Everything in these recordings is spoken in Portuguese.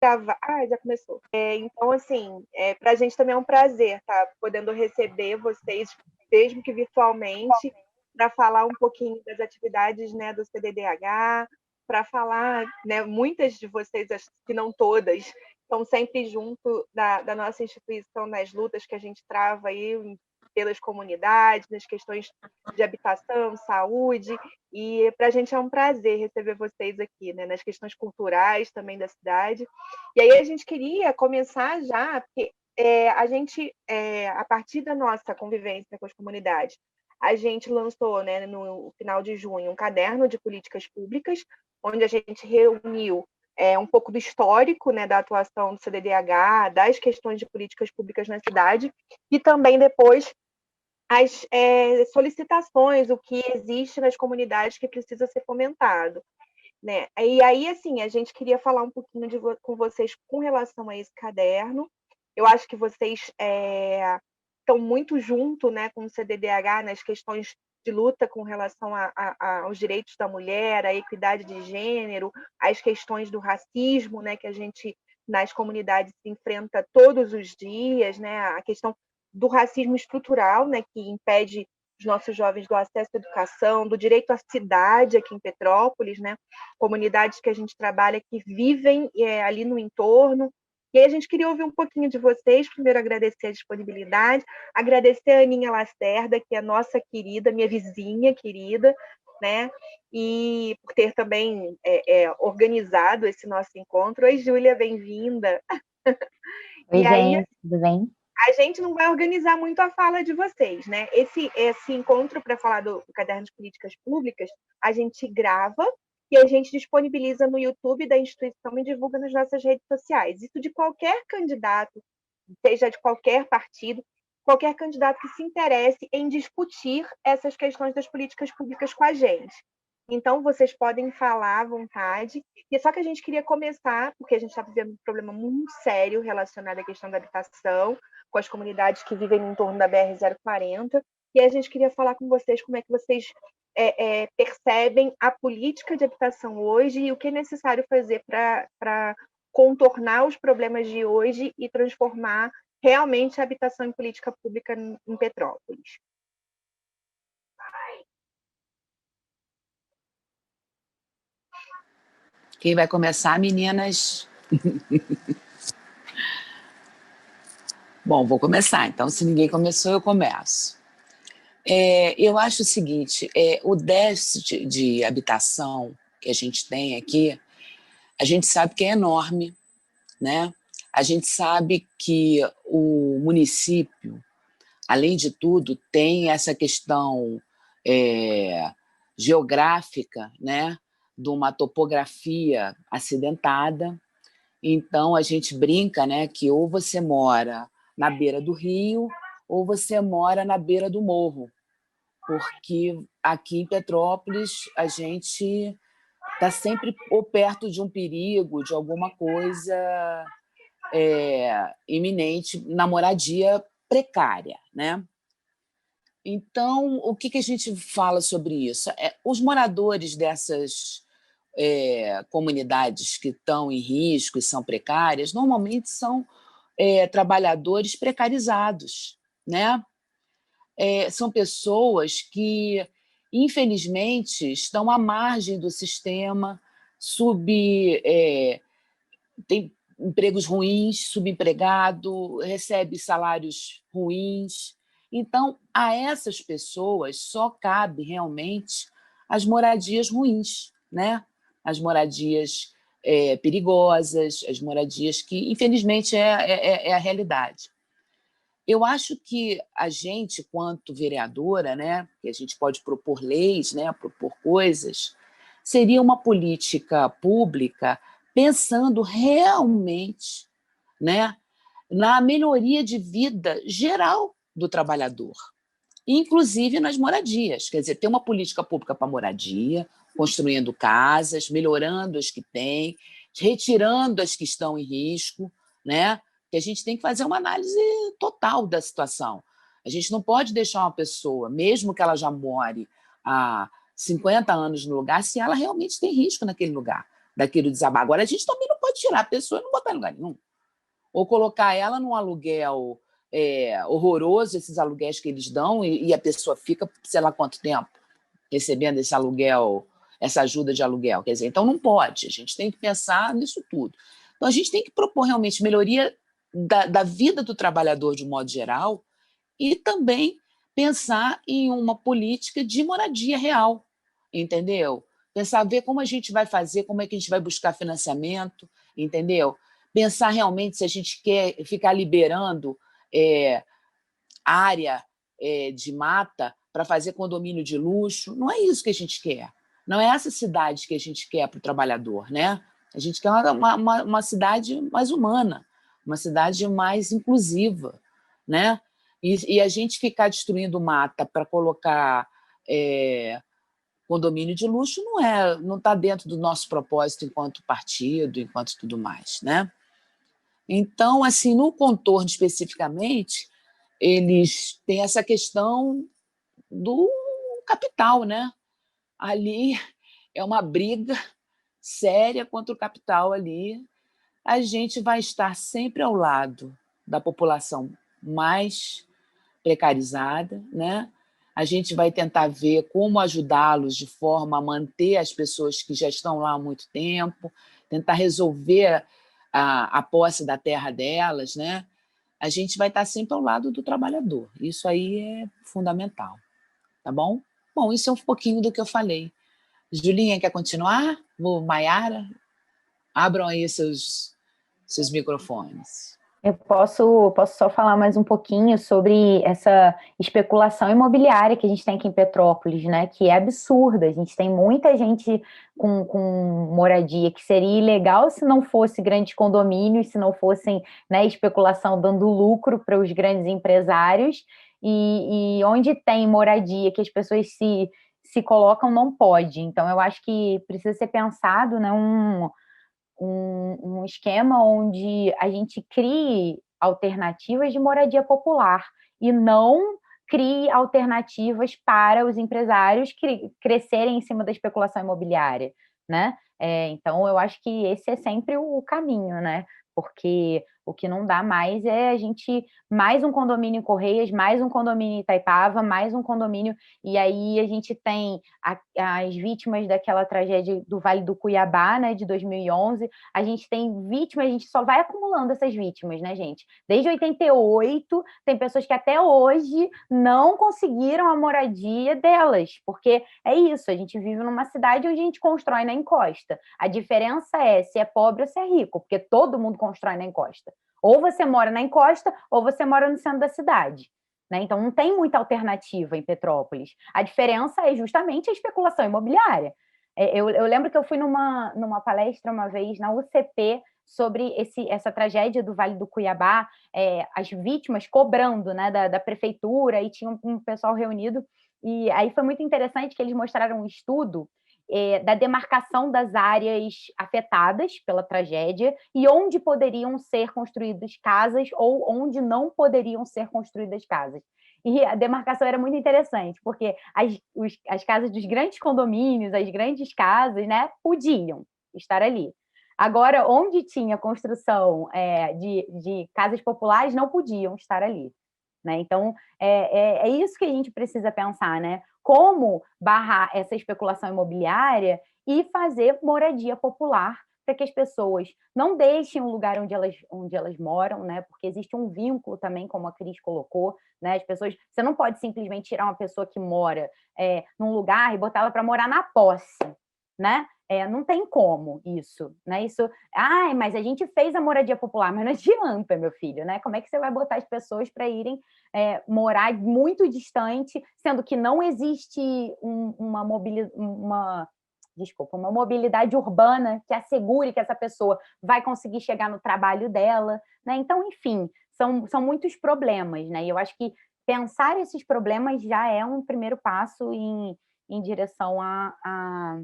gravar. Ah, já começou. Então, assim, para a gente também é um prazer estar podendo receber vocês, mesmo que virtualmente, para falar um pouquinho das atividades, né, do CDDH, para falar, né, muitas de vocês, acho que não todas, estão sempre junto da nossa instituição nas lutas que a gente trava aí pelas comunidades, nas questões de habitação, saúde, e para a gente é um prazer receber vocês aqui, né, nas questões culturais também da cidade. E aí a gente queria começar já, porque a gente, a partir da nossa convivência com as comunidades, a gente lançou, né, no final de junho, um caderno de políticas públicas, onde a gente reuniu um pouco do histórico, né, da atuação do CDDH, das questões de políticas públicas na cidade, e também depois as solicitações, o que existe nas comunidades que precisa ser fomentado, né? E aí, assim, a gente queria falar um pouquinho com vocês com relação a esse caderno. Eu acho que vocês estão muito junto, né, com o CDDH nas questões de luta com relação aos direitos da mulher, à equidade de gênero, às questões do racismo, né, que a gente nas comunidades se enfrenta todos os dias, né, a questão do racismo estrutural, né, que impede os nossos jovens do acesso à educação, do direito à cidade aqui em Petrópolis, né? Comunidades que a gente trabalha que vivem ali no entorno. E aí a gente queria ouvir um pouquinho de vocês, primeiro agradecer a disponibilidade, agradecer a Aninha Lacerda, que é nossa querida, minha vizinha querida, né? E por ter também organizado esse nosso encontro. Oi, Júlia, bem-vinda. Oi, E aí, gente, tudo bem? a gente não vai organizar muito a fala de vocês, né? Esse encontro para falar do caderno de políticas públicas, a gente grava e a gente disponibiliza no YouTube da instituição e divulga nas nossas redes sociais. Isso de qualquer candidato, seja de qualquer partido, qualquer candidato que se interesse em discutir essas questões das políticas públicas com a gente. Então, vocês podem falar à vontade. E só que a gente queria começar, porque a gente está vivendo um problema muito sério relacionado à questão da habitação, com as comunidades que vivem no entorno da BR-040, e a gente queria falar com vocês como é que vocês percebem a política de habitação hoje e o que é necessário fazer para contornar os problemas de hoje e transformar realmente a habitação em política pública em Petrópolis. Quem vai começar, meninas? Bom, vou começar. Então, se ninguém começou, eu começo. Eu acho o seguinte, o déficit de habitação que a gente tem aqui, a gente sabe que é enorme, né? A gente sabe que o município, além de tudo, tem essa questão geográfica, né? De uma topografia acidentada. Então, a gente brinca, né, que ou você mora na beira do rio ou você mora na beira do morro, porque aqui em Petrópolis a gente está sempre ou perto de um perigo, de alguma coisa iminente, na moradia precária, né? Então, o que a gente fala sobre isso? Os moradores dessas comunidades que estão em risco e são precárias, normalmente são trabalhadores precarizados, né? São pessoas que, infelizmente, estão à margem do sistema, tem empregos ruins, subempregado, recebe salários ruins. Então, a essas pessoas só cabe realmente as moradias ruins, né? As moradias perigosas, as moradias que, infelizmente, é a realidade. Eu acho que a gente, quanto vereadora, né, que a gente pode propor leis, né, propor coisas, seria uma política pública pensando realmente, né, na melhoria de vida geral do trabalhador, inclusive nas moradias. Quer dizer, ter uma política pública para moradia, construindo casas, melhorando as que tem, retirando as que estão em risco, né? Que a gente tem que fazer uma análise total da situação. A gente não pode deixar uma pessoa, mesmo que ela já more há 50 anos no lugar, se ela realmente tem risco naquele lugar, daquilo desabar. Agora, a gente também não pode pode tirar a pessoa e não botar em lugar nenhum. Ou colocar ela num aluguel horroroso, esses aluguéis que eles dão, e a pessoa fica, sei lá quanto tempo, recebendo esse aluguel, essa ajuda de aluguel. Quer dizer, então não pode, a gente tem que pensar nisso tudo. Então a gente tem que propor realmente melhoria da vida do trabalhador de um modo geral e também pensar em uma política de moradia real, entendeu? Pensar, ver como a gente vai fazer, como é que a gente vai buscar financiamento, entendeu? Pensar realmente se a gente quer ficar liberando área de mata para fazer condomínio de luxo. Não é isso que a gente quer. Não é essa cidade que a gente quer para o trabalhador, né? A gente quer uma cidade mais humana, uma cidade mais inclusiva, né? E a gente ficar destruindo mata para colocar condomínio de luxo não está dentro do nosso propósito enquanto partido, enquanto tudo mais, né? Então, assim, no contorno especificamente, eles têm essa questão do capital, né? Ali é uma briga séria contra o capital ali. A gente vai estar sempre ao lado da população mais precarizada, né? A gente vai tentar ver como ajudá-los de forma a manter as pessoas que já estão lá há muito tempo, tentar resolver a posse da terra delas, né? A gente vai estar sempre ao lado do trabalhador. Isso aí é fundamental, tá bom? Bom, isso é um pouquinho do que eu falei. Julinha, quer continuar? Maiara, abram aí seus microfones. Eu posso só falar mais um pouquinho sobre essa especulação imobiliária que a gente tem aqui em Petrópolis, né? Que é absurda. A gente tem muita gente com moradia que seria ilegal se não fosse grandes condomínios, se não fossem, né, especulação dando lucro para os grandes empresários. E onde tem moradia que as pessoas se colocam, não pode. Então, eu acho que precisa ser pensado, né, um esquema onde a gente crie alternativas de moradia popular e não crie alternativas para os empresários crescerem em cima da especulação imobiliária, né? Então, eu acho que esse é sempre o caminho, né? Porque o que não dá mais é a gente mais um condomínio em Correias, mais um condomínio em Itaipava, mais um condomínio, e aí a gente tem as vítimas daquela tragédia do Vale do Cuiabá, né, de 2011, a gente tem vítimas, a gente só vai acumulando essas vítimas, né, gente? Desde 88, tem pessoas que até hoje não conseguiram a moradia delas, porque é isso, a gente vive numa cidade onde a gente constrói na encosta. A diferença é se é pobre ou se é rico, porque todo mundo constrói na encosta. Ou você mora na encosta, ou você mora no centro da cidade. Né? Então, não tem muita alternativa em Petrópolis. A diferença é justamente a especulação imobiliária. Eu lembro que eu fui numa palestra uma vez na UCP sobre essa tragédia do Vale do Cuiabá, as vítimas cobrando, né, da prefeitura, e tinha um pessoal reunido, e aí foi muito interessante que eles mostraram um estudo da demarcação das áreas afetadas pela tragédia e onde poderiam ser construídas casas ou onde não poderiam ser construídas casas. E a demarcação era muito interessante, porque as casas dos grandes condomínios, as grandes casas, né, podiam estar ali. Agora, onde tinha construção de casas populares, não podiam estar ali. Né? Então, é isso que a gente precisa pensar, né? Como barrar essa especulação imobiliária e fazer moradia popular para que as pessoas não deixem o lugar onde elas moram, né? Porque existe um vínculo também, como a Cris colocou, né? As pessoas, você não pode simplesmente tirar uma pessoa que mora num lugar e botar ela para morar na posse, né? Não tem como isso, né? Mas a gente fez a moradia popular, mas não adianta, meu filho, né? Como é que você vai botar as pessoas para irem morar muito distante, sendo que não existe uma mobilidade urbana que assegure que essa pessoa vai conseguir chegar no trabalho dela, né? Então, enfim, são muitos problemas, né? E eu acho que pensar esses problemas já é um primeiro passo em direção a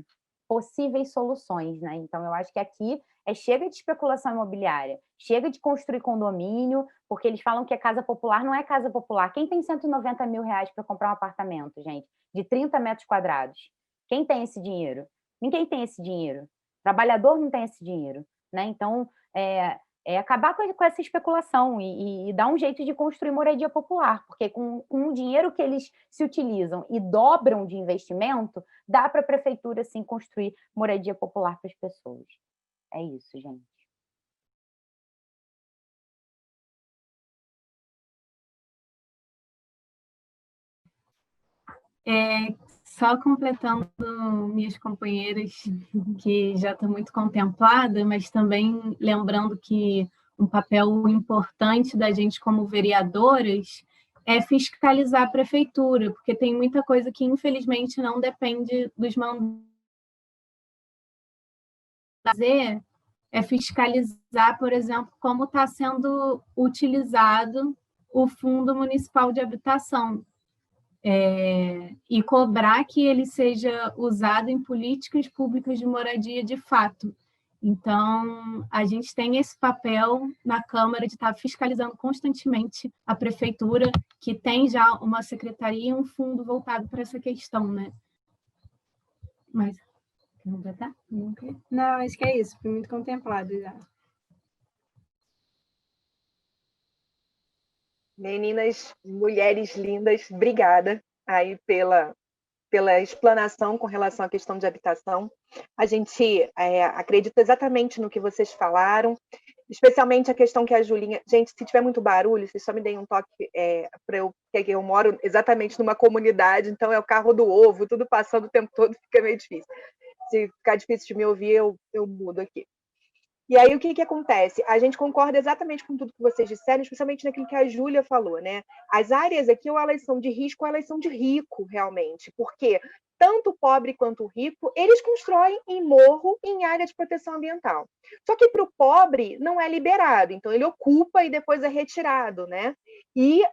possíveis soluções, né? Então, eu acho que aqui chega de especulação imobiliária, chega de construir condomínio, porque eles falam que a casa popular não é casa popular. Quem tem 190 mil reais para comprar um apartamento, gente, de 30 metros quadrados? Quem tem esse dinheiro? Ninguém tem esse dinheiro. Trabalhador não tem esse dinheiro. né? Então, acabar com essa especulação e dar um jeito de construir moradia popular, porque com o dinheiro que eles se utilizam e dobram de investimento, dá para a prefeitura, sim, construir moradia popular para as pessoas. É isso, gente. Só completando minhas companheiras, que já estou muito contemplada, mas também lembrando que um papel importante da gente como vereadoras é fiscalizar a prefeitura, porque tem muita coisa que, infelizmente, não depende dos mandatos. Fazer é fiscalizar, por exemplo, como está sendo utilizado o Fundo Municipal de Habitação, e cobrar que ele seja usado em políticas públicas de moradia de fato. Então, a gente tem esse papel na Câmara de estar fiscalizando constantemente a prefeitura, que tem já uma secretaria e um fundo voltado para essa questão, né? Mas, não vai dar? Não, acho que é isso, fui muito contemplado já. Meninas, mulheres lindas, obrigada aí pela explanação com relação à questão de habitação. A gente acredita exatamente no que vocês falaram, especialmente a questão que a Julinha... Gente, se tiver muito barulho, vocês só me deem um toque para eu... Porque eu moro exatamente numa comunidade, então é o carro do ovo, tudo passando o tempo todo, fica meio difícil. Se ficar difícil de me ouvir, eu mudo aqui. E aí, o que acontece? A gente concorda exatamente com tudo que vocês disseram, especialmente naquilo que a Júlia falou, né? As áreas aqui, ou elas são de risco, ou elas são de rico, realmente. Porque tanto o pobre quanto o rico, eles constroem em morro, em área de proteção ambiental. Só que para o pobre não é liberado, então ele ocupa e depois é retirado, né? E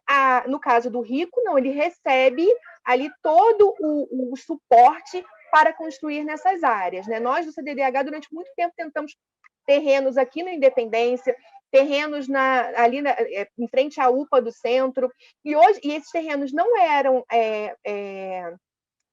no caso do rico, não, ele recebe ali todo o suporte para construir nessas áreas, né? Nós do CDDH, durante muito tempo, tentamos terrenos aqui na Independência, terrenos ali em frente à UPA do centro, e esses terrenos não eram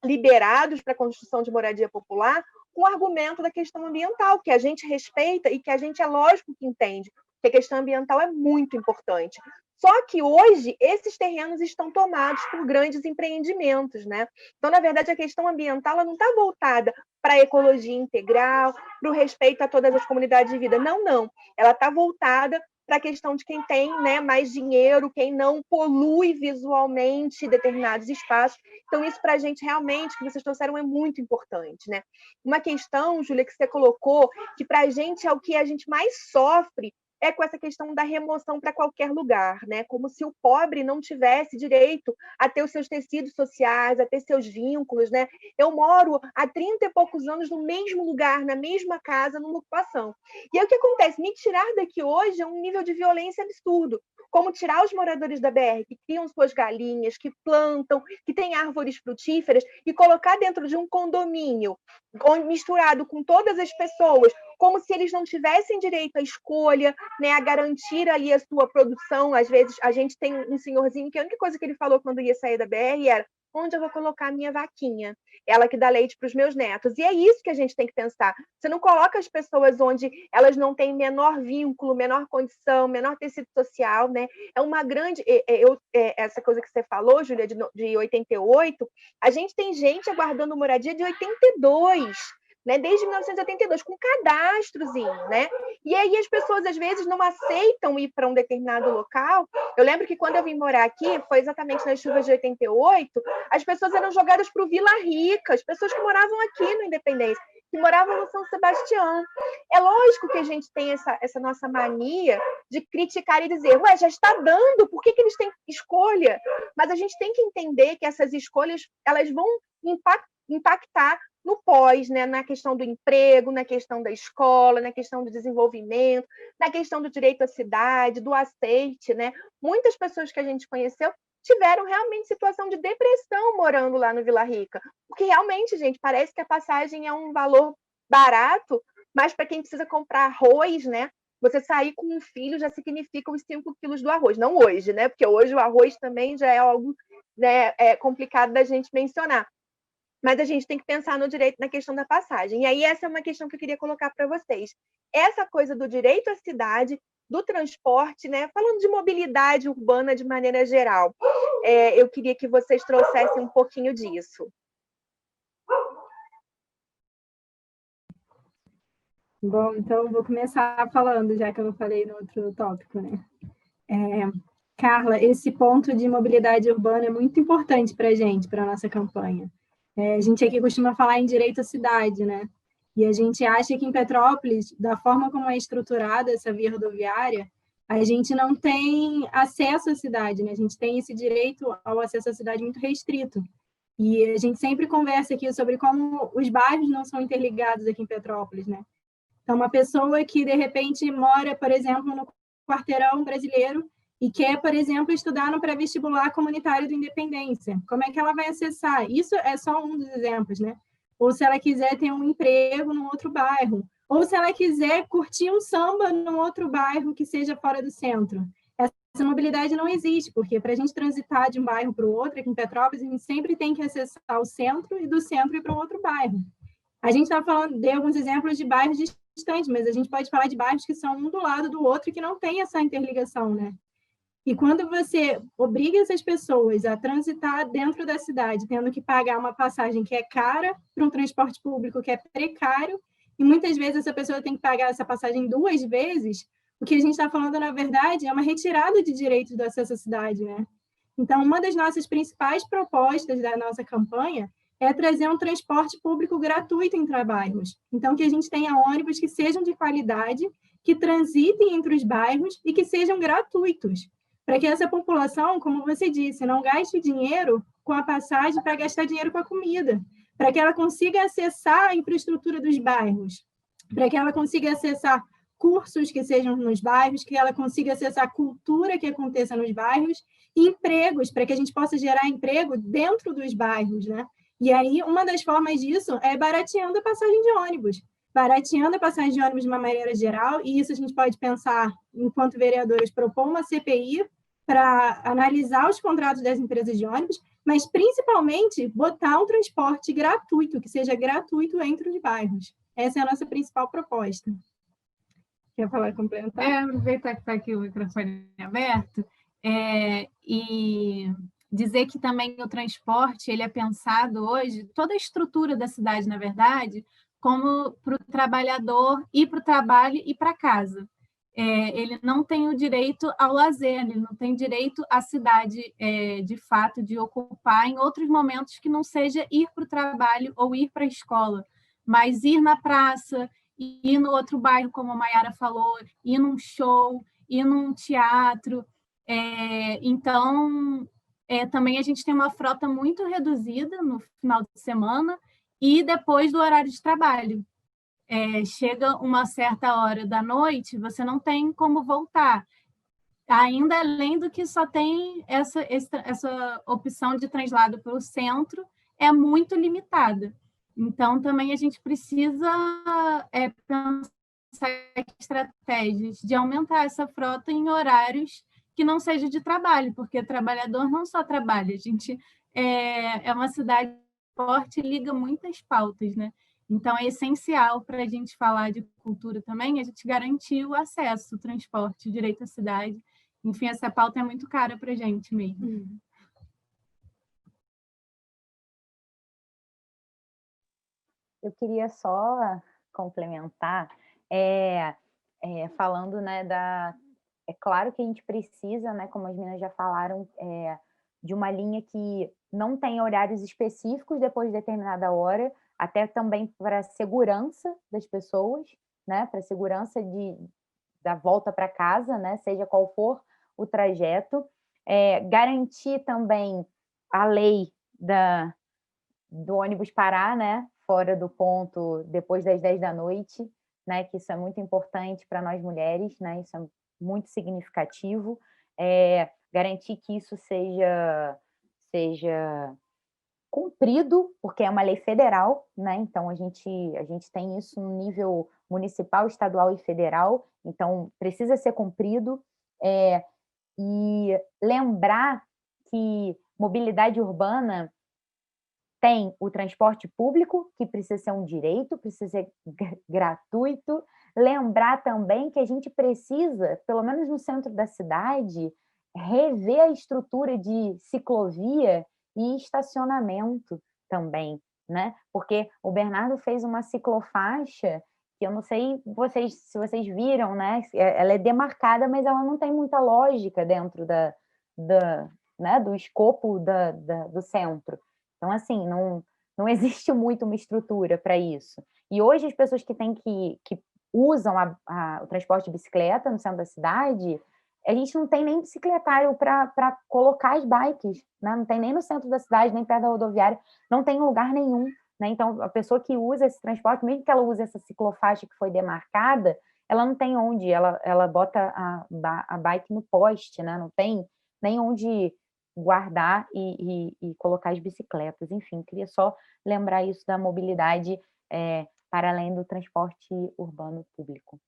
liberados para a construção de moradia popular com o argumento da questão ambiental, que a gente respeita e que a gente, é lógico que entende, que a questão ambiental é muito importante. Só que hoje esses terrenos estão tomados por grandes empreendimentos, né? Então, na verdade, a questão ambiental ela não está voltada para a ecologia integral, para o respeito a todas as comunidades de vida. Não, não. Ela está voltada para a questão de quem tem, né, mais dinheiro, quem não polui visualmente determinados espaços. Então, isso para a gente realmente, que vocês trouxeram, é muito importante, né? Uma questão, Júlia, que você colocou, que para a gente é o que a gente mais sofre, é com essa questão da remoção para qualquer lugar, né? Como se o pobre não tivesse direito a ter os seus tecidos sociais, a ter seus vínculos, né? Eu moro há 30 e poucos anos no mesmo lugar, na mesma casa, numa ocupação. E aí o que acontece? Me tirar daqui hoje é um nível de violência absurdo. Como tirar os moradores da BR, que criam suas galinhas, que plantam, que têm árvores frutíferas, e colocar dentro de um condomínio, misturado com todas as pessoas, como se eles não tivessem direito à escolha, né, a garantir ali a sua produção. Às vezes, a gente tem um senhorzinho que a única coisa que ele falou quando ia sair da BR era: onde eu vou colocar a minha vaquinha? Ela que dá leite para os meus netos. E é isso que a gente tem que pensar. Você não coloca as pessoas onde elas não têm menor vínculo, menor condição, menor tecido social, né? É uma grande... essa coisa que você falou, Júlia, de 88, a gente tem gente aguardando moradia de 82, né? Desde 1982, com cadastrozinho, né? E aí as pessoas, às vezes, não aceitam ir para um determinado local. Eu lembro que quando eu vim morar aqui, foi exatamente nas chuvas de 88, as pessoas eram jogadas para o Vila Rica, as pessoas que moravam aqui no Independência, que moravam no São Sebastião. É lógico que a gente tem essa nossa mania de criticar e dizer: ué, já está dando, por que eles têm escolha? Mas a gente tem que entender que essas escolhas elas vão impactar no pós, né? Na questão do emprego, na questão da escola, na questão do desenvolvimento, na questão do direito à cidade, do aceite, né? Muitas pessoas que a gente conheceu tiveram realmente situação de depressão morando lá no Vila Rica, porque realmente, gente, parece que a passagem é um valor barato, mas para quem precisa comprar arroz, né? Você sair com um filho já significa os 5 quilos do arroz. Não hoje, né? Porque hoje o arroz também já é algo, né, complicado da gente mencionar. mas a gente tem que pensar no direito na questão da passagem. E aí essa é uma questão que eu queria colocar para vocês. Essa coisa do direito à cidade, do transporte, né? Falando de mobilidade urbana de maneira geral, eu queria que vocês trouxessem um pouquinho disso. Bom, então vou começar falando, já que eu não falei no outro tópico, né? Carla, esse ponto de mobilidade urbana é muito importante para a gente, para a nossa campanha. A gente aqui costuma falar em direito à cidade, né? E a gente acha que em Petrópolis, da forma como é estruturada essa via rodoviária, a gente não tem acesso à cidade, né? A gente tem esse direito ao acesso à cidade muito restrito. E a gente sempre conversa aqui sobre como os bairros não são interligados aqui em Petrópolis, né? Então, uma pessoa que, de repente, mora, por exemplo, no Quarteirão Brasileiro e quer, por exemplo, estudar no pré-vestibular comunitário do Independência, como é que ela vai acessar? Isso é só um dos exemplos, né? Ou se ela quiser ter um emprego num outro bairro, ou se ela quiser curtir um samba num outro bairro que seja fora do centro. Essa mobilidade não existe, porque para a gente transitar de um bairro para o outro, aqui em Petrópolis, a gente sempre tem que acessar o centro e do centro ir para um outro bairro. A gente está falando de alguns exemplos de bairros distantes, mas a gente pode falar de bairros que são um do lado do outro e que não tem essa interligação, né? E quando você obriga essas pessoas a transitar dentro da cidade, tendo que pagar uma passagem que é cara para um transporte público que é precário, e muitas vezes essa pessoa tem que pagar essa passagem 2 vezes, o que a gente está falando, na verdade, é uma retirada de direitos do acesso à cidade, né? Então, uma das nossas principais propostas da nossa campanha é trazer um transporte público gratuito entre bairros. Então, que a gente tenha ônibus que sejam de qualidade, que transitem entre os bairros e que sejam gratuitos, para que essa população, como você disse, não gaste dinheiro com a passagem para gastar dinheiro com a comida, para que ela consiga acessar a infraestrutura dos bairros, para que ela consiga acessar cursos que sejam nos bairros, que ela consiga acessar a cultura que aconteça nos bairros, e empregos, para que a gente possa gerar emprego dentro dos bairros, né? E aí, uma das formas disso é barateando a passagem de ônibus. Barateando a passagem de ônibus de uma maneira geral, e isso a gente pode pensar, enquanto vereadores, propor uma CPI para analisar os contratos das empresas de ônibus, mas, principalmente, botar um transporte gratuito, que seja gratuito entre os bairros. Essa é a nossa principal proposta. Quer falar, complementar? Aproveitar que está aqui o microfone aberto, e dizer que também o transporte ele é pensado hoje, toda a estrutura da cidade, na verdade, como para o trabalhador ir para o trabalho e para casa. Ele não tem o direito ao lazer, ele não tem direito à cidade, de fato, de ocupar em outros momentos que não seja ir para o trabalho ou ir para a escola, mas ir na praça, ir no outro bairro, como a Mayara falou, ir num show, ir num teatro. Então, também a gente tem uma frota muito reduzida no final de semana e depois do horário de trabalho. Chega uma certa hora da noite, você não tem como voltar. Ainda além do que só tem essa opção de translado para o centro, é muito limitada. Então, também a gente precisa pensar estratégias de aumentar essa frota em horários que não seja de trabalho, porque o trabalhador não só trabalha, a gente é uma cidade forte e liga muitas pautas, né? Então, é essencial para a gente falar de cultura também, a gente garantir o acesso, o transporte, o direito à cidade. Enfim, essa pauta é muito cara para a gente mesmo. Eu queria só complementar, falando, né, é claro que a gente precisa, né, como as meninas já falaram, de uma linha que não tem horários específicos depois de determinada hora, até também para a segurança das pessoas, né, para a segurança da volta para casa, né, seja qual for o trajeto. Garantir também a lei do ônibus parar, né, fora do ponto depois das 10 da noite, né, que isso é muito importante para nós mulheres, né, isso é muito significativo. Garantir que isso seja cumprido, porque é uma lei federal, né? Então a gente tem isso no nível municipal, estadual e federal, então precisa ser cumprido. E lembrar que mobilidade urbana tem o transporte público, que precisa ser um direito, precisa ser gratuito. Lembrar também que a gente precisa, pelo menos no centro da cidade, rever a estrutura de ciclovia e estacionamento também, né? Porque o Bernardo fez uma ciclofaixa que eu não sei se vocês viram, né? Ela é demarcada, mas ela não tem muita lógica dentro né, do escopo do centro. Então, assim, não existe muito uma estrutura para isso. E hoje as pessoas que usam o transporte de bicicleta no centro da cidade, a gente não tem nem bicicletário para colocar as bikes, né? Não tem nem no centro da cidade, nem perto da rodoviária, não tem lugar nenhum, né? Então, a pessoa que usa esse transporte, mesmo que ela use essa ciclofaixa que foi demarcada, ela não tem onde, ela bota a bike no poste, né? Não tem nem onde guardar e colocar as bicicletas. Enfim, queria só lembrar isso da mobilidade para além do transporte urbano público.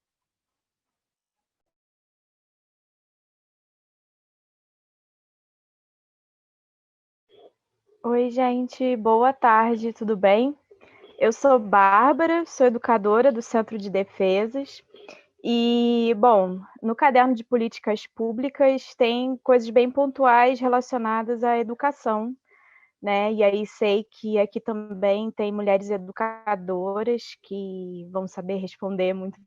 Oi, gente, boa tarde, tudo bem? Eu sou Bárbara, sou educadora do Centro de Defesas e, bom, no caderno de políticas públicas tem coisas bem pontuais relacionadas à educação, né? E aí sei que aqui também tem mulheres educadoras que vão saber responder muito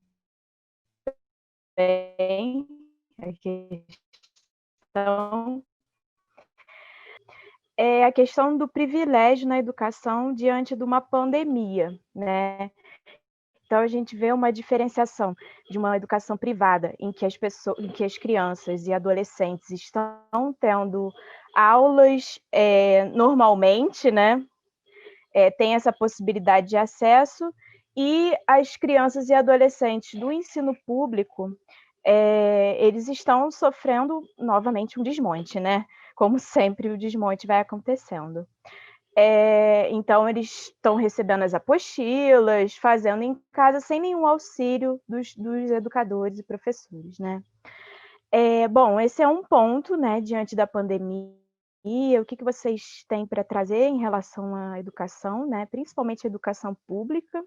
bem a questão. É a questão do privilégio na educação diante de uma pandemia, né? Então a gente vê uma diferenciação de uma educação privada em que as crianças e adolescentes estão tendo aulas normalmente, né? Tem essa possibilidade de acesso, e as crianças e adolescentes do ensino público, eles estão sofrendo novamente um desmonte, né? Como sempre, o desmonte vai acontecendo. Então, eles estão recebendo as apostilas, fazendo em casa sem nenhum auxílio dos educadores e professores, né? Bom, esse é um ponto, né, diante da pandemia. O que vocês têm para trazer em relação à educação, né, principalmente a educação pública?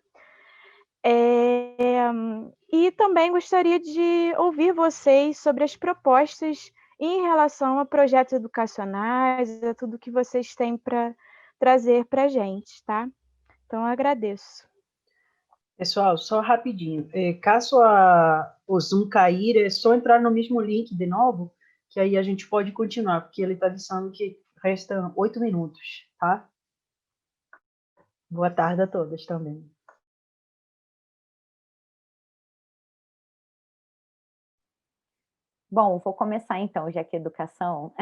E também gostaria de ouvir vocês sobre as propostas em relação a projetos educacionais, a tudo que vocês têm para trazer para a gente, tá? Então, eu agradeço. Pessoal, só rapidinho. Caso o Zoom cair, é só entrar no mesmo link de novo, que aí a gente pode continuar, porque ele está dizendo que restam 8 minutos, tá? Boa tarde a todas também. Bom, vou começar então, já que é educação.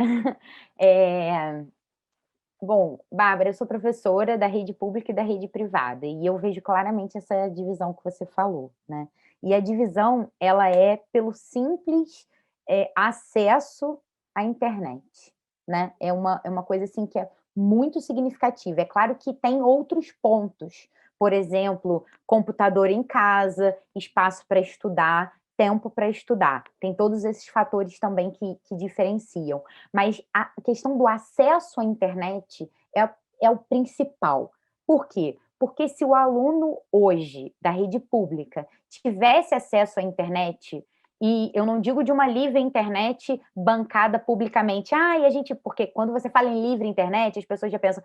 Bom, Bárbara, eu sou professora da rede pública e da rede privada, e eu vejo claramente essa divisão que você falou, né? E a divisão, ela é pelo simples acesso à internet, né? É uma coisa assim que é muito significativa. É claro que tem outros pontos, por exemplo, computador em casa, espaço para estudar, tempo para estudar. Tem todos esses fatores também que diferenciam. Mas a questão do acesso à internet é o principal. Por quê? Porque se o aluno hoje da rede pública tivesse acesso à internet, e eu não digo de uma livre internet bancada publicamente, porque quando você fala em livre internet, as pessoas já pensam,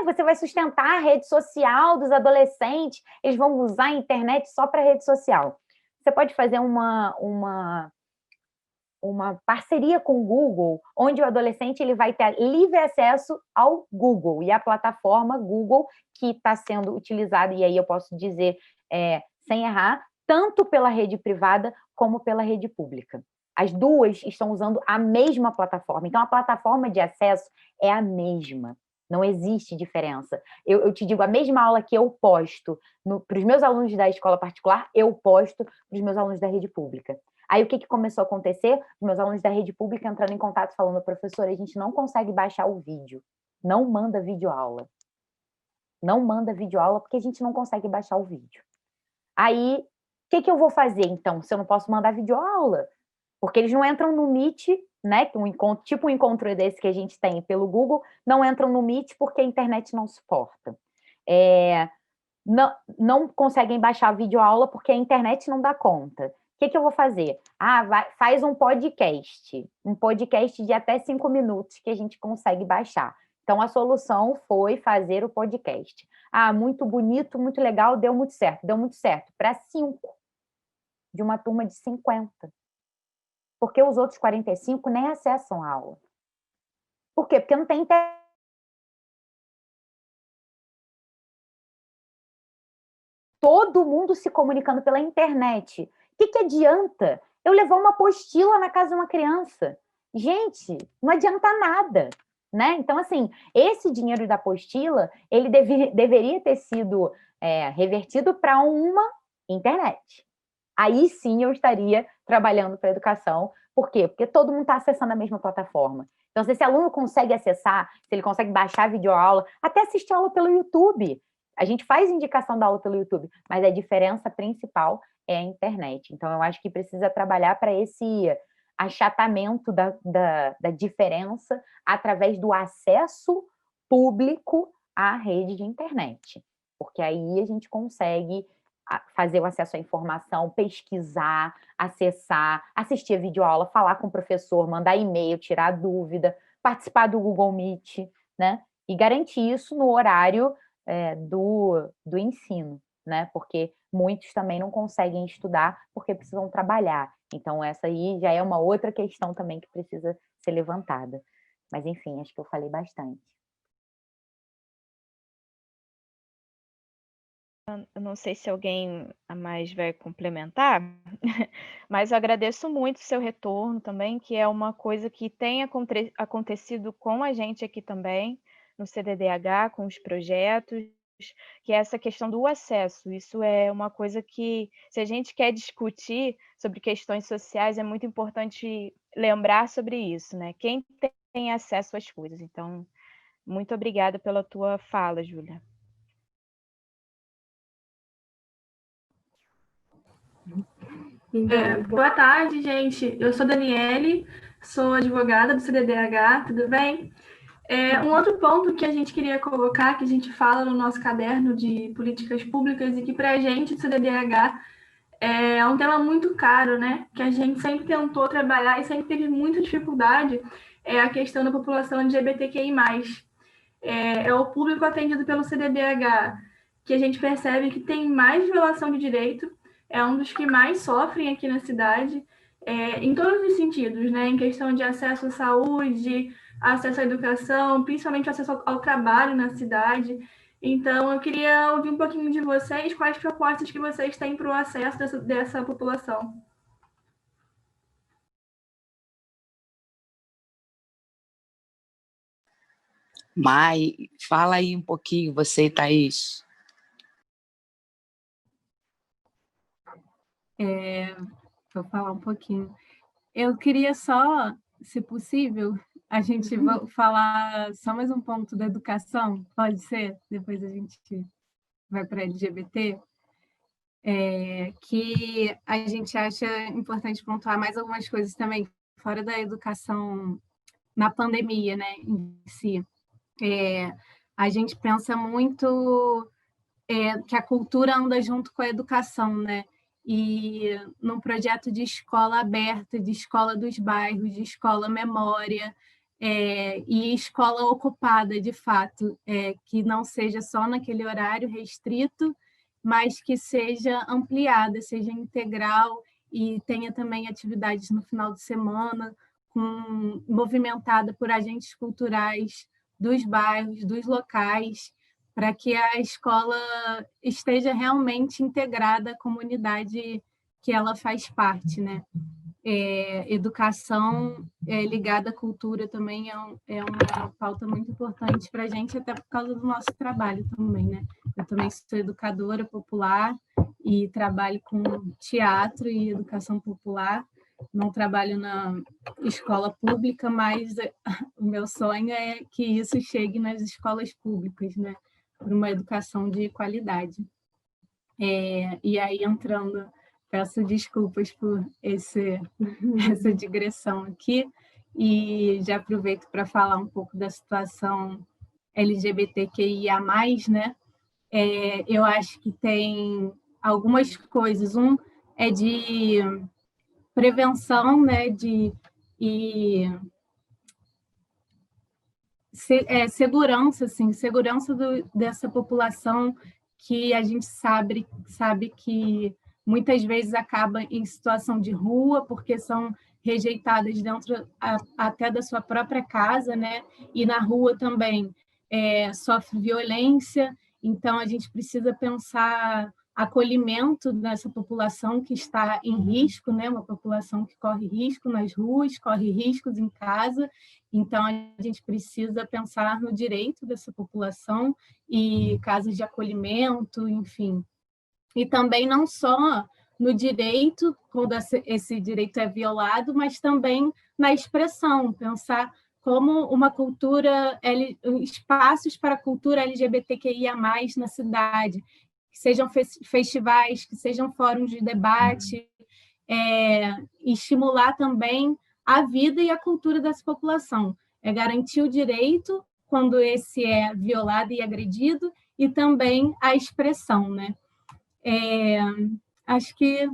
você vai sustentar a rede social dos adolescentes, eles vão usar a internet só para rede social. Você pode fazer uma parceria com o Google, onde o adolescente ele vai ter livre acesso ao Google, e a plataforma Google que está sendo utilizada, e aí eu posso dizer, sem errar, tanto pela rede privada como pela rede pública. As duas estão usando a mesma plataforma, então a plataforma de acesso é a mesma. Não existe diferença. Eu te digo, a mesma aula que eu posto para os meus alunos da escola particular, eu posto para os meus alunos da rede pública. Aí o que começou a acontecer? Os meus alunos da rede pública entrando em contato falando, professora, a gente não consegue baixar o vídeo. Não manda videoaula. Não manda videoaula porque a gente não consegue baixar o vídeo. Aí, o que eu vou fazer, então, se eu não posso mandar videoaula? Porque eles não entram no Meet, né, tipo um encontro desse que a gente tem pelo Google, não entram no Meet porque a internet não suporta. Não conseguem baixar a videoaula porque a internet não dá conta. O que eu vou fazer? Faz um podcast de até 5 minutos que a gente consegue baixar. Então, a solução foi fazer o podcast. Muito bonito, muito legal, deu muito certo. Deu muito certo para 5 de uma turma de 50. Porque os outros 45 nem acessam a aula. Por quê? Porque não tem internet. Todo mundo se comunicando pela internet. O que adianta eu levar uma apostila na casa de uma criança? Gente, não adianta nada, né? Então, assim, esse dinheiro da apostila, ele deveria ter sido revertido para uma internet. Aí sim eu estaria trabalhando para a educação. Por quê? Porque todo mundo está acessando a mesma plataforma. Então, se esse aluno consegue acessar, se ele consegue baixar a videoaula, até assistir a aula pelo YouTube. A gente faz indicação da aula pelo YouTube, mas a diferença principal é a internet. Então, eu acho que precisa trabalhar para esse achatamento da diferença através do acesso público à rede de internet. Porque aí a gente consegue fazer o acesso à informação, pesquisar, acessar, assistir a videoaula, falar com o professor, mandar e-mail, tirar dúvida, participar do Google Meet, né? E garantir isso no horário do ensino, né? Porque muitos também não conseguem estudar porque precisam trabalhar. Então, essa aí já é uma outra questão também que precisa ser levantada. Mas, enfim, acho que eu falei bastante. Eu não sei se alguém a mais vai complementar, mas eu agradeço muito o seu retorno também, que é uma coisa que tem acontecido com a gente aqui também, no CDDH, com os projetos, que é essa questão do acesso. Isso é uma coisa que, se a gente quer discutir sobre questões sociais, é muito importante lembrar sobre isso, né? Quem tem acesso às coisas. Então, muito obrigada pela tua fala, Júlia. Boa tarde, gente. Eu sou Daniele, sou advogada do CDDH, tudo bem? Um outro ponto que a gente queria colocar, que a gente fala no nosso caderno de políticas públicas e que para a gente do CDDH é um tema muito caro, né? Que a gente sempre tentou trabalhar e sempre teve muita dificuldade, é a questão da população LGBTQI+. É o público atendido pelo CDDH, que a gente percebe que tem mais violação de direito, é um dos que mais sofrem aqui na cidade, em todos os sentidos, né? Em questão de acesso à saúde, acesso à educação, principalmente acesso ao trabalho na cidade. Então, eu queria ouvir um pouquinho de vocês, quais propostas que vocês têm para o acesso dessa população. Mai, fala aí um pouquinho, você e Thaís. Vou falar um pouquinho. Eu queria só, se possível, a gente falar só mais um ponto da educação, pode ser? Depois a gente vai para LGBT. Que a gente acha importante pontuar mais algumas coisas também, fora da educação na pandemia, né, em si. A gente pensa muito que a cultura anda junto com a educação, né? E num projeto de escola aberta, de escola dos bairros, de escola memória, e escola ocupada, de fato, que não seja só naquele horário restrito, mas que seja ampliada, seja integral e tenha também atividades no final de semana, movimentada por agentes culturais dos bairros, dos locais, para que a escola esteja realmente integrada à comunidade que ela faz parte, né? Educação ligada à cultura também é uma pauta muito importante para a gente, até por causa do nosso trabalho também, né? Eu também sou educadora popular e trabalho com teatro e educação popular. Não trabalho na escola pública, mas o meu sonho é que isso chegue nas escolas públicas, né? Por uma educação de qualidade. E aí, entrando, peço desculpas por essa digressão aqui, e já aproveito para falar um pouco da situação LGBTQIA+, né? Eu acho que tem algumas coisas. Um é de prevenção, né? E segurança, assim, segurança dessa população que a gente sabe que muitas vezes acaba em situação de rua, porque são rejeitadas dentro até da sua própria casa, né? E na rua também sofre violência, então a gente precisa pensar acolhimento dessa população que está em risco, né? Uma população que corre risco nas ruas, corre riscos em casa, então a gente precisa pensar no direito dessa população e casas de acolhimento, enfim. E também não só no direito, quando esse direito é violado, mas também na expressão, pensar como uma cultura, espaços para a cultura LGBTQIA+, na cidade, que sejam festivais, que sejam fóruns de debate, estimular também a vida e a cultura dessa população. Garantir o direito quando esse é violado e agredido, e também a expressão, né? Acho que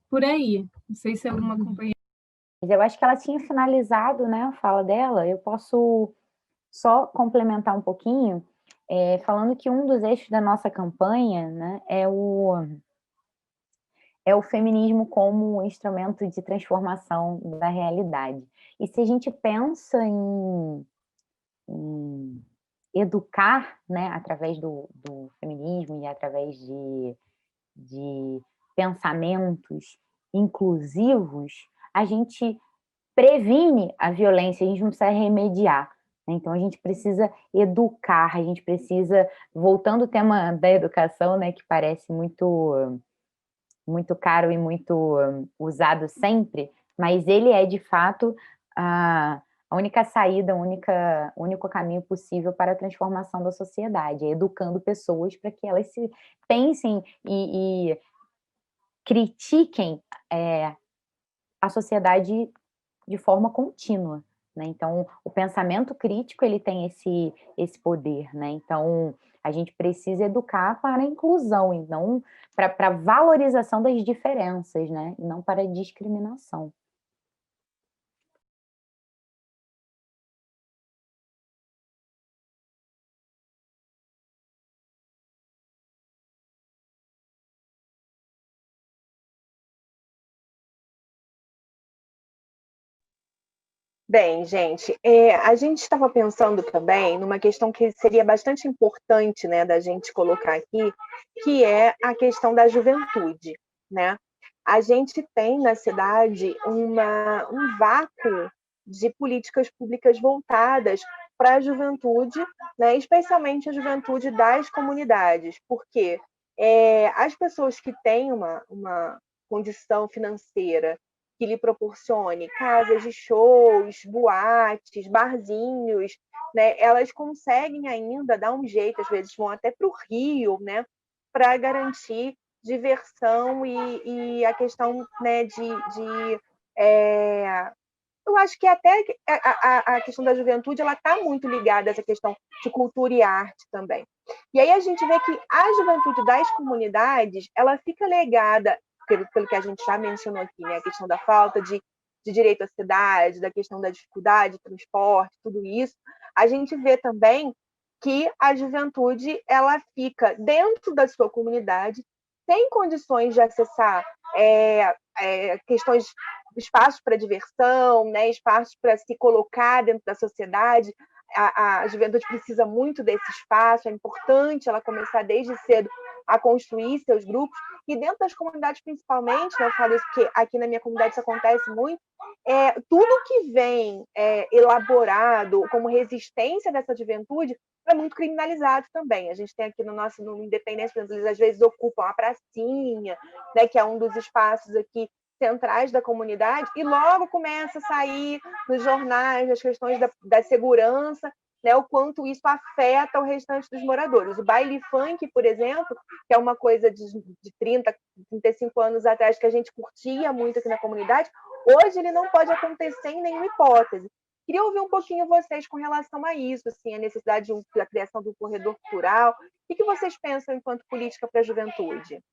por aí. Não sei se alguma companheira... Mas eu acho que ela tinha finalizado, né, a fala dela. Eu posso só complementar um pouquinho, falando que um dos eixos da nossa campanha, né, é o feminismo como instrumento de transformação da realidade. E se a gente pensa em educar, né, através do feminismo e através de pensamentos inclusivos, a gente previne a violência, a gente não precisa remediar. Né? Então, a gente precisa educar, a gente precisa, voltando ao tema da educação, né, que parece muito caro e muito usado sempre, mas ele é, de fato, a única saída, o único caminho possível para a transformação da sociedade, é educando pessoas para que elas se pensem e critiquem a sociedade de forma contínua. Né? Então, o pensamento crítico ele tem esse poder. Né? Então, a gente precisa educar para a inclusão, e não para a valorização das diferenças, né? E não para a discriminação. Bem, gente, a gente estava pensando também numa questão que seria bastante importante, né, da gente colocar aqui, que é a questão da juventude, né? A gente tem na cidade um vácuo de políticas públicas voltadas para a juventude, né, especialmente a juventude das comunidades, porque as pessoas que têm uma condição financeira que lhe proporcione casas de shows, boates, barzinhos, né? Elas conseguem ainda dar um jeito, às vezes vão até para o Rio, né? Para garantir diversão e a questão, né, eu acho que até a questão da juventude ela está muito ligada a essa questão de cultura e arte também. E aí a gente vê que a juventude das comunidades ela fica legada pelo que a gente já mencionou aqui, né? A questão da falta de direito à cidade, da questão da dificuldade de transporte, tudo isso. A gente vê também que a juventude ela fica dentro da sua comunidade, sem condições de acessar questões, espaços para diversão, né? Espaços para se colocar dentro da sociedade. A juventude precisa muito desse espaço, é importante ela começar desde cedo a construir seus grupos, e dentro das comunidades principalmente, né, eu falo isso porque aqui na minha comunidade isso acontece muito, tudo que vem elaborado como resistência dessa juventude é muito criminalizado também. A gente tem aqui no Independência, eles às vezes ocupam a pracinha, né, que é um dos espaços aqui centrais da comunidade, e logo começa a sair nos jornais as questões da segurança, né, o quanto isso afeta o restante dos moradores. O baile funk, por exemplo, que é uma coisa de 30, 35 anos atrás que a gente curtia muito aqui na comunidade, hoje ele não pode acontecer em nenhuma hipótese. Queria ouvir um pouquinho vocês com relação a isso, assim, a necessidade da criação de um corredor cultural. O que vocês pensam enquanto política para a juventude?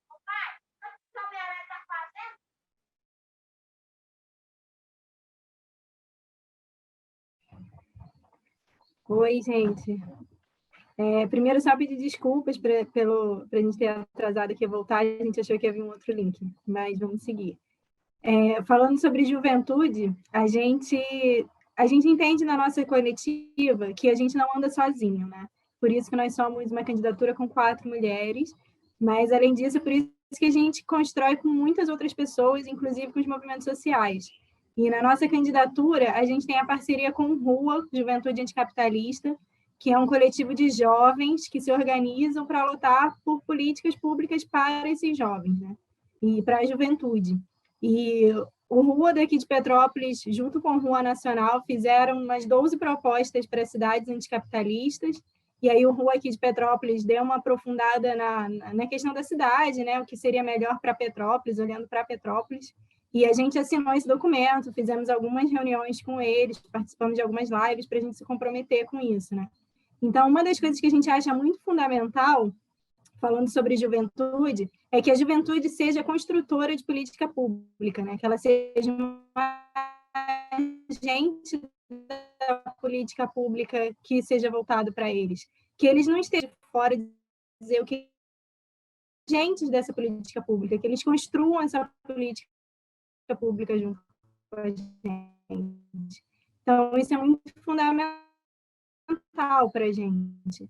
Oi, gente. Primeiro, só pedir desculpas para a gente ter atrasado aqui a voltar. A gente achou que havia um outro link, mas vamos seguir. Falando sobre juventude, a gente entende na nossa coletiva que a gente não anda sozinho, né? Por isso que nós somos uma candidatura com 4 mulheres, mas, além disso, por isso que a gente constrói com muitas outras pessoas, inclusive com os movimentos sociais. E na nossa candidatura, a gente tem a parceria com o RUA, Juventude Anticapitalista, que é um coletivo de jovens que se organizam para lutar por políticas públicas para esses jovens, né? E para a juventude. E o RUA daqui de Petrópolis, junto com o RUA Nacional, fizeram umas 12 propostas para cidades anticapitalistas, e aí o RUA aqui de Petrópolis deu uma aprofundada na questão da cidade, né? O que seria melhor para Petrópolis, olhando para Petrópolis. E a gente assinou esse documento, fizemos algumas reuniões com eles, participamos de algumas lives para a gente se comprometer com isso, né? Então, uma das coisas que a gente acha muito fundamental, falando sobre juventude, é que a juventude seja construtora de política pública, né? Que ela seja uma agente da política pública que seja voltado para eles. Que eles não estejam fora de dizer o que agentes dessa política pública, que eles construam essa política pública junto com a gente. Então, isso é muito fundamental para a gente.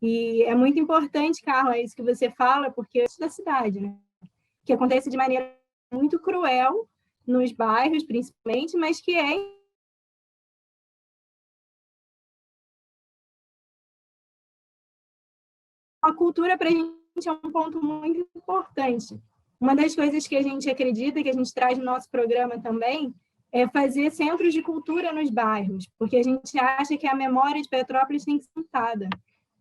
E é muito importante, Carla, isso que você fala, porque é da cidade, né? Que acontece de maneira muito cruel nos bairros, principalmente, mas que a cultura para a gente é um ponto muito importante. Uma das coisas que a gente acredita, que a gente traz no nosso programa também, é fazer centros de cultura nos bairros, porque a gente acha que a memória de Petrópolis tem que ser contada.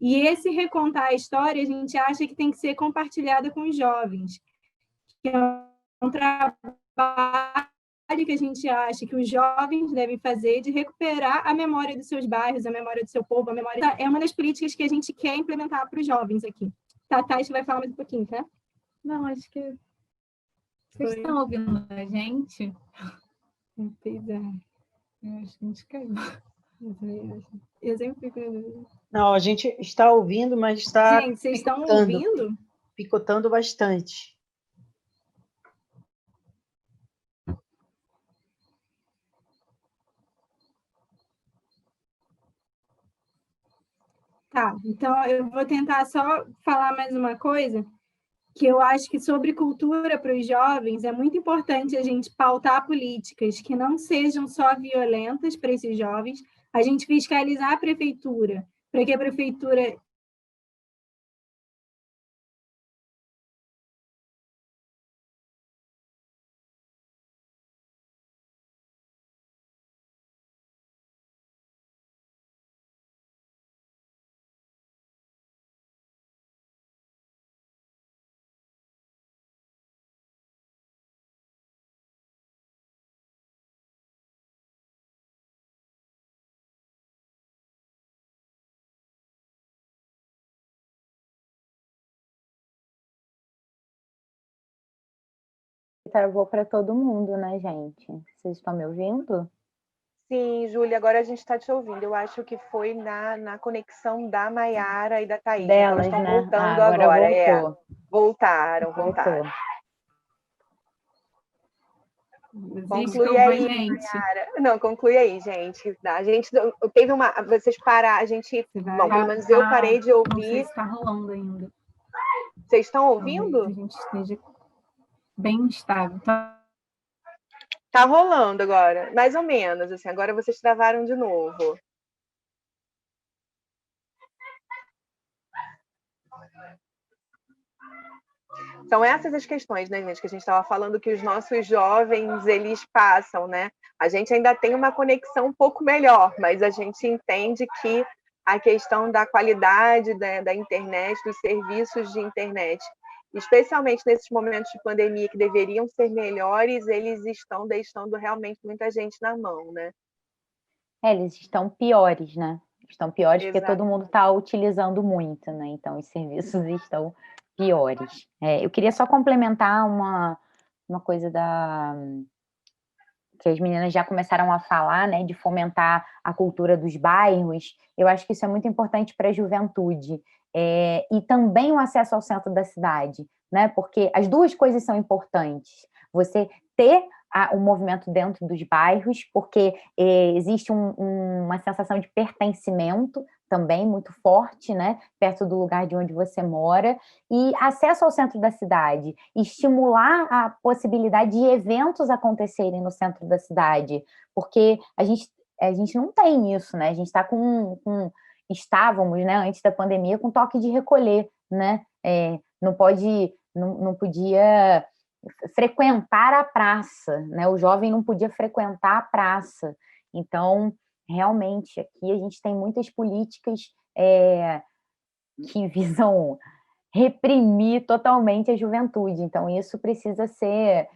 E esse recontar a história, a gente acha que tem que ser compartilhada com os jovens, que é um trabalho que a gente acha que os jovens devem fazer de recuperar a memória dos seus bairros, a memória do seu povo, a memória... É uma das políticas que a gente quer implementar para os jovens aqui. Tá, você vai falar mais um pouquinho, tá? Não, acho que... Vocês estão ouvindo a gente? Pois é. Eu acho que a gente caiu. Eu sempre fico... Não, a gente está ouvindo, mas está Gente, vocês estão ouvindo? Picotando bastante. Tá, então eu vou tentar só falar mais uma coisa, que eu acho que sobre cultura para os jovens é muito importante a gente pautar políticas que não sejam só violentas para esses jovens, a gente fiscalizar a prefeitura, para que a prefeitura Travou para todo mundo, né, gente? Vocês estão me ouvindo? Sim, Júlia, agora a gente está te ouvindo. Eu acho que foi na conexão da Maiara e da Thaís. Delas, então, estão né? voltando Agora voltou. Voltaram. Conclui aí, Maiara. Não, conclui aí, gente. A gente teve uma... Vocês pararam, a gente... Bom, pelo menos eu parei de ouvir. Não sei se está rolando ainda. Vocês estão ouvindo? Talvez a gente esteja bem instável. Tá rolando agora, mais ou menos, assim, agora vocês travaram de novo. São essas as questões, né, gente, que a gente estava falando que os nossos jovens, eles passam, né? A gente ainda tem uma conexão um pouco melhor, mas a gente entende que a questão da qualidade da internet, dos serviços de internet especialmente nesses momentos de pandemia que deveriam ser melhores, eles estão deixando realmente muita gente na mão, né? Eles estão piores, né? Estão piores porque Exato. todo mundo está utilizando muito, né? Então, os serviços estão piores. Eu queria só complementar uma coisa que as meninas já começaram a falar, né? De fomentar a cultura dos bairros. Eu acho que isso é muito importante para a juventude. E também o acesso ao centro da cidade, né? Porque as duas coisas são importantes. Você ter o movimento dentro dos bairros, porque existe uma sensação de pertencimento também muito forte, né? Perto do lugar de onde você mora, e acesso ao centro da cidade, estimular a possibilidade de eventos acontecerem no centro da cidade, porque a gente não tem isso, né? A gente está estávamos, né, antes da pandemia, com toque de recolher, né? Não podia frequentar a praça, né? O jovem não podia frequentar a praça. Então, realmente, aqui a gente tem muitas políticas que visam reprimir totalmente a juventude. Então, isso precisa ser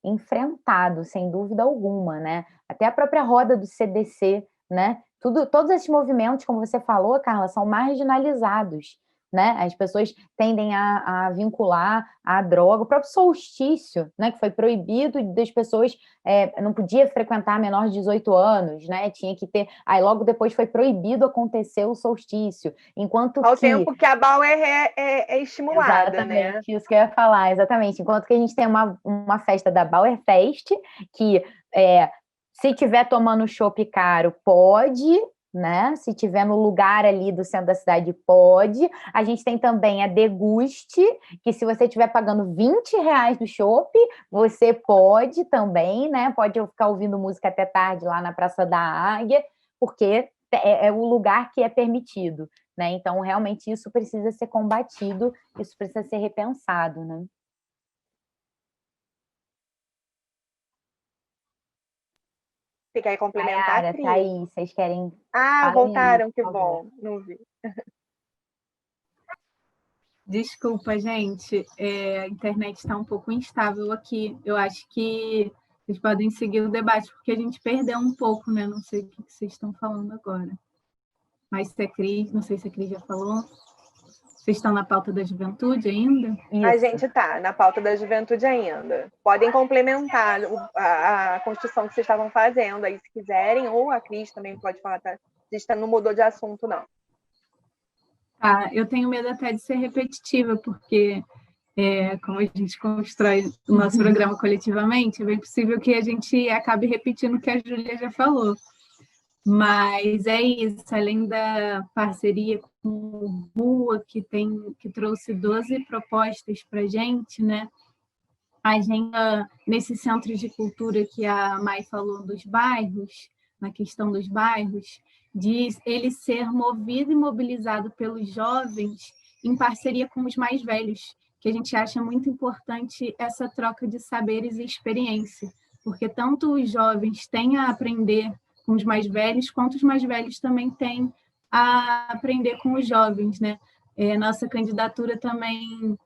enfrentado, sem dúvida alguma, né? Até a própria roda do CDC, né? Todos esses movimentos, como você falou, Carla, são marginalizados, né? As pessoas tendem a vincular a droga, o próprio solstício, né? Que foi proibido das pessoas, não podia frequentar menor de 18 anos, né? Tinha que ter. Aí logo depois foi proibido acontecer o solstício. Ao tempo que a Bauer é estimulada, exatamente, né? isso que eu ia falar, exatamente. Enquanto que a gente tem uma festa da Bauer Fest, que se tiver tomando chopp caro, pode, né? Se tiver no lugar ali do centro da cidade, pode. A gente tem também a Deguste, que se você estiver pagando R$ 20 do chopp, você pode também, né? Pode ficar ouvindo música até tarde lá na Praça da Águia, porque é o lugar que é permitido, né? Então, realmente, isso precisa ser combatido, isso precisa ser repensado, né? Você quer complementar, Nayara, Cris? tá aí, vocês querem... Voltaram, aí, que bom. Não vi. Desculpa, gente, a internet está um pouco instável aqui. Eu acho que vocês podem seguir o debate, porque a gente perdeu um pouco, né? Não sei o que vocês estão falando agora. Mas se a Cris, não sei se a Cris já falou. Vocês estão na pauta da juventude ainda? Isso. A gente está na pauta da juventude ainda. Podem complementar a construção que vocês estavam fazendo aí, se quiserem, ou a Cris também pode falar, tá? A gente não mudou de assunto, não. Eu tenho medo até de ser repetitiva, porque como a gente constrói o nosso programa coletivamente, é bem possível que a gente acabe repetindo o que a Júlia já falou. Mas é isso, além da parceria com o Rua, que trouxe 12 propostas para a gente, né? A gente, nesses centros de cultura que a Mai falou dos bairros, na questão dos bairros, de ele ser movido e mobilizado pelos jovens em parceria com os mais velhos, que a gente acha muito importante essa troca de saberes e experiência, porque tanto os jovens têm a aprender com os mais velhos, quanto os mais velhos também têm a aprender com os jovens, né? Nossa candidatura também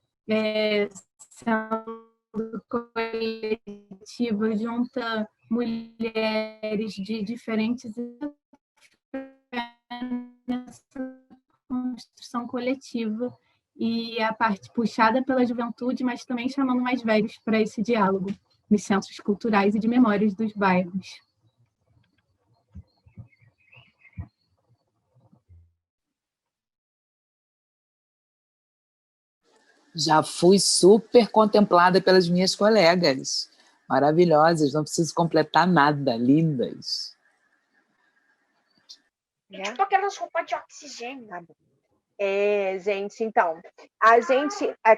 sendo coletiva junta mulheres de diferentes nessa construção coletiva e a parte puxada pela juventude, mas também chamando mais velhos para esse diálogo nos centros culturais e de memórias dos bairros. Já fui super contemplada pelas minhas colegas. Maravilhosas, não preciso completar nada, lindas. Tipo aquelas roupas de oxigênio. Gente, então,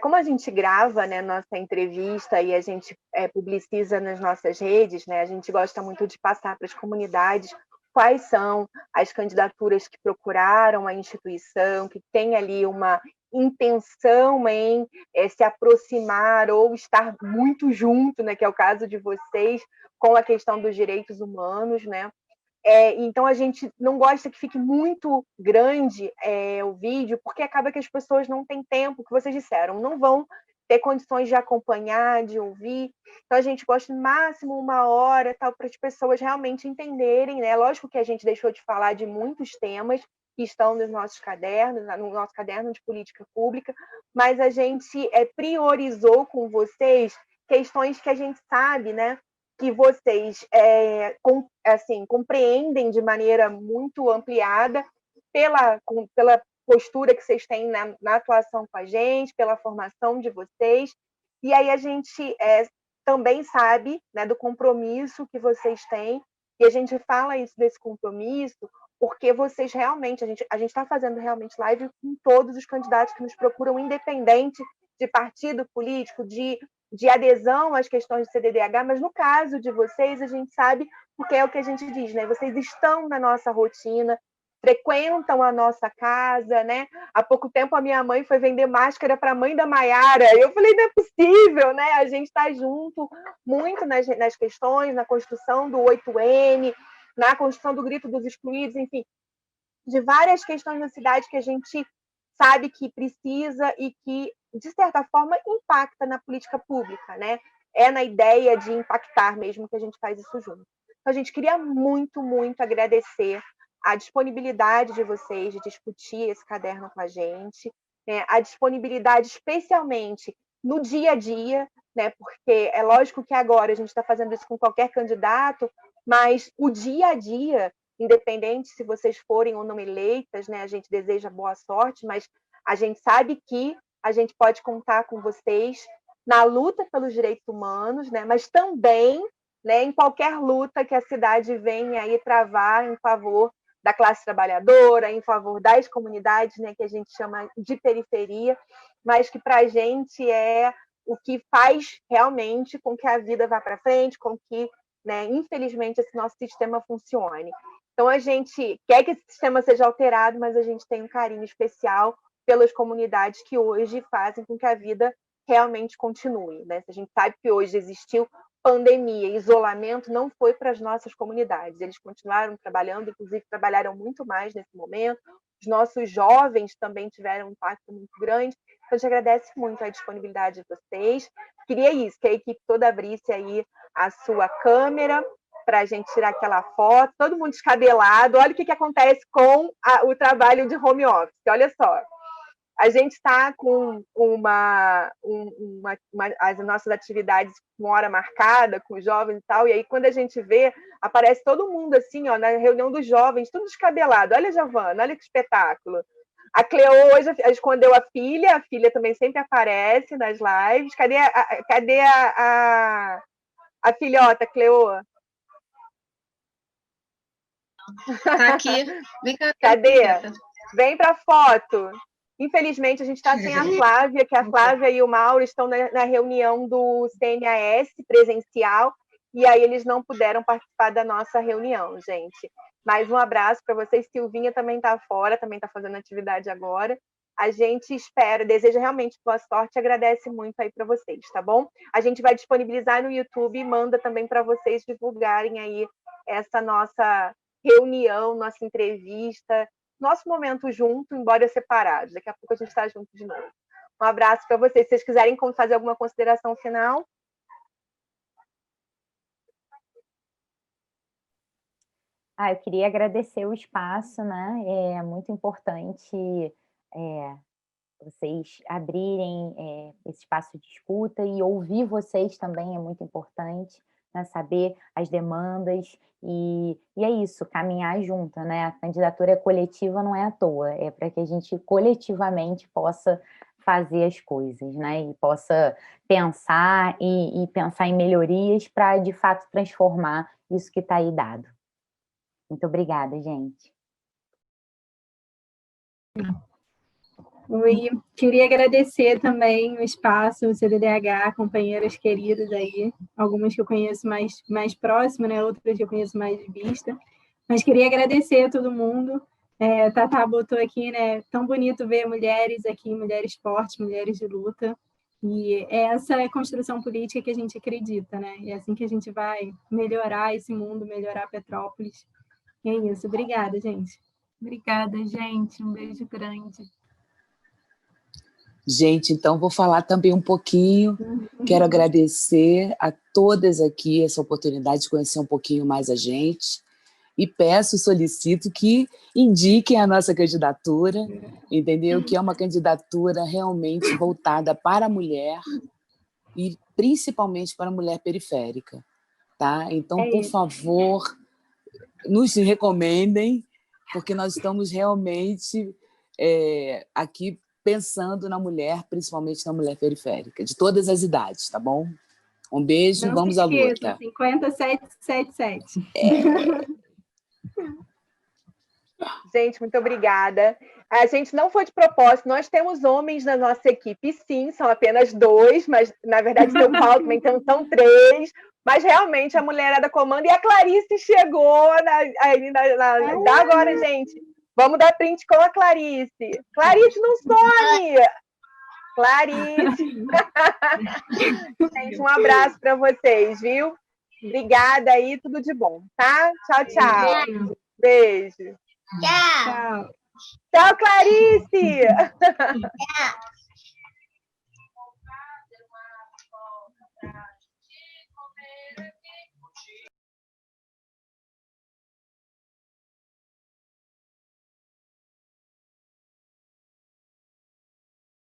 como a gente grava, né, nossa entrevista e a gente publiciza nas nossas redes, né, a gente gosta muito de passar para as comunidades quais são as candidaturas que procuraram a instituição, que tem ali uma intenção em se aproximar ou estar muito junto, né, que é o caso de vocês, com a questão dos direitos humanos, né? Então, a gente não gosta que fique muito grande o vídeo, porque acaba que as pessoas não têm tempo, que vocês disseram, não vão ter condições de acompanhar, de ouvir. Então, a gente gosta no máximo 1 hora, tal, para as pessoas realmente entenderem, né? Lógico que a gente deixou de falar de muitos temas que estão nos nossos cadernos, no nosso caderno de política pública, mas a gente priorizou com vocês questões que a gente sabe, né? Que vocês compreendem de maneira muito ampliada pela postura que vocês têm na atuação com a gente, pela formação de vocês. E aí a gente também sabe, né, do compromisso que vocês têm, e a gente fala isso desse compromisso porque vocês realmente, a gente está fazendo realmente live com todos os candidatos que nos procuram, independente de partido político, de adesão às questões do CDDH, mas no caso de vocês, a gente sabe, porque é o que a gente diz, né? Vocês estão na nossa rotina, frequentam a nossa casa, né? Há pouco tempo a minha mãe foi vender máscara para a mãe da Maiara. Eu falei, não é possível, né? A gente está junto muito nas questões, na construção do 8N, na construção do grito dos excluídos, enfim, de várias questões na cidade que a gente sabe que precisa e que, de certa forma, impacta na política pública, né? É na ideia de impactar mesmo que a gente faz isso junto. Então, a gente queria muito, muito agradecer a disponibilidade de vocês de discutir esse caderno com a gente, né? A disponibilidade especialmente no dia a dia, né? Porque é lógico que agora a gente está fazendo isso com qualquer candidato, mas o dia a dia, independente se vocês forem ou não eleitas, né? A gente deseja boa sorte, mas a gente sabe que a gente pode contar com vocês na luta pelos direitos humanos, né? Mas também, né, em qualquer luta que a cidade venha aí travar em favor da classe trabalhadora, em favor das comunidades, né, que a gente chama de periferia, mas que para a gente é o que faz realmente com que a vida vá para frente, com que, né, infelizmente, esse nosso sistema funcione. Então, a gente quer que esse sistema seja alterado, mas a gente tem um carinho especial pelas comunidades que hoje fazem com que a vida realmente continue, né? A gente sabe que hoje existiu pandemia, isolamento, não foi para as nossas comunidades. Eles continuaram trabalhando, inclusive trabalharam muito mais nesse momento. Os nossos jovens também tiveram um impacto muito grande. Então, a gente agradece muito a disponibilidade de vocês. Queria isso, que a equipe toda abrisse aí a sua câmera para a gente tirar aquela foto, todo mundo descabelado. Olha o que acontece com o trabalho de home office. Olha só. A gente está com as nossas atividades com hora marcada, com os jovens e tal, e aí quando a gente vê, aparece todo mundo assim, ó, na reunião dos jovens, tudo descabelado. Olha, Giovana, olha que espetáculo. A Cleo hoje escondeu a filha também sempre aparece nas lives. Cadê a filhota, Cleo? Tá aqui. Vem cá. Cadê? Vem para a foto. Infelizmente, a gente está sem a Flávia, que a Flávia e o Mauro estão na reunião do CNAS presencial, e aí eles não puderam participar da nossa reunião, gente. Mais um abraço para vocês. Silvinha também está fora, também está fazendo atividade agora. A gente espera, deseja realmente boa sorte e agradece muito aí para vocês, tá bom? A gente vai disponibilizar no YouTube e manda também para vocês divulgarem aí essa nossa reunião, nossa entrevista, nosso momento junto, embora separados. Daqui a pouco a gente está junto de novo. Um abraço para vocês. Se vocês quiserem fazer alguma consideração final. Eu queria agradecer o espaço, né? É muito importante vocês abrirem esse espaço de escuta e ouvir vocês também é muito importante, né? Saber as demandas e é isso, caminhar junto, né? A candidatura coletiva não é à toa, é para que a gente coletivamente possa fazer as coisas, né? E possa pensar e pensar em melhorias para, de fato, transformar isso que está aí dado. Muito obrigada, gente. Oi, queria agradecer também o espaço, o CDDH, companheiras queridas aí, algumas que eu conheço mais próximo, né? Outras que eu conheço mais de vista, mas queria agradecer a todo mundo. Tatá botou aqui, né? Tão bonito ver mulheres aqui, mulheres fortes, mulheres de luta, e essa é a construção política que a gente acredita, né? É assim que a gente vai melhorar esse mundo, melhorar Petrópolis. É isso, obrigada, gente. Obrigada, gente. Um beijo grande. Gente, então vou falar também um pouquinho. Quero agradecer a todas aqui essa oportunidade de conhecer um pouquinho mais a gente. E peço, solicito que indiquem a nossa candidatura, entendeu? Que é uma candidatura realmente voltada para a mulher e principalmente para a mulher periférica, tá? Então, por favor, nos recomendem, porque nós estamos realmente aqui pensando na mulher, principalmente na mulher periférica, de todas as idades, tá bom? Um beijo, vamos à luta. 5777. Gente, muito obrigada. A gente não foi de propósito, nós temos homens na nossa equipe, sim, são apenas 2, mas na verdade tem o Paulo também, então são 3, mas realmente a mulherada comanda, e a Clarice chegou dá agora, gente. Vamos dar print com a Clarice. Clarice, não some! Clarice! Gente, um abraço para vocês, viu? Obrigada aí, tudo de bom, tá? Tchau, tchau. Beijo. Tchau. Tchau, Clarice! Tchau.